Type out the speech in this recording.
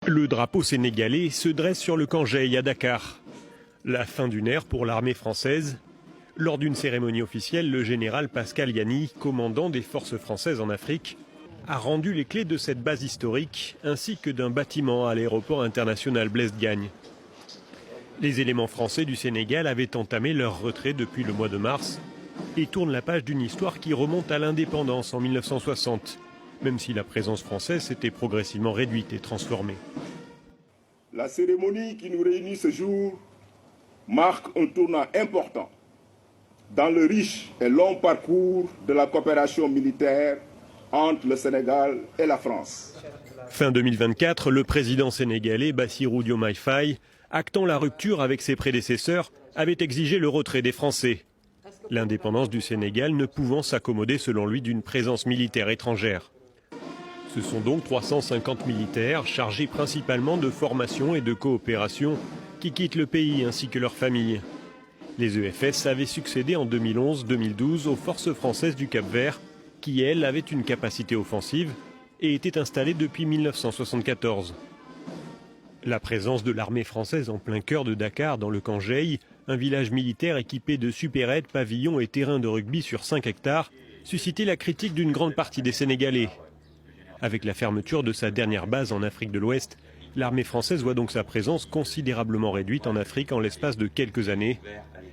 Le drapeau sénégalais se dresse sur le Kangei à Dakar. La fin d'une ère pour l'armée française. Lors d'une cérémonie officielle, le général Pascal Yanni, commandant des forces françaises en Afrique, a rendu les clés de cette base historique ainsi que d'un bâtiment à l'aéroport international Blaise Diagne. Les éléments français du Sénégal avaient entamé leur retrait depuis le mois de mars et tournent la page d'une histoire qui remonte à l'indépendance en 1960, même si la présence française s'était progressivement réduite et transformée. La cérémonie qui nous réunit ce jour marque un tournant important dans le riche et long parcours de la coopération militaire entre le Sénégal et la France. Fin 2024, le président sénégalais Bassirou Diomaye Faye, actant la rupture avec ses prédécesseurs, avait exigé le retrait des Français. L'indépendance du Sénégal ne pouvant s'accommoder selon lui d'une présence militaire étrangère. Ce sont donc 350 militaires chargés principalement de formation et de coopération qui quittent le pays ainsi que leurs familles. Les EFS avaient succédé en 2011-2012 aux forces françaises du Cap-Vert qui, elles, avaient une capacité offensive et étaient installées depuis 1974. La présence de l'armée française en plein cœur de Dakar, dans le Kangei, un village militaire équipé de supérettes, pavillons et terrains de rugby sur 5 hectares, suscitait la critique d'une grande partie des Sénégalais. Avec la fermeture de sa dernière base en Afrique de l'Ouest, l'armée française voit donc sa présence considérablement réduite en Afrique en l'espace de quelques années.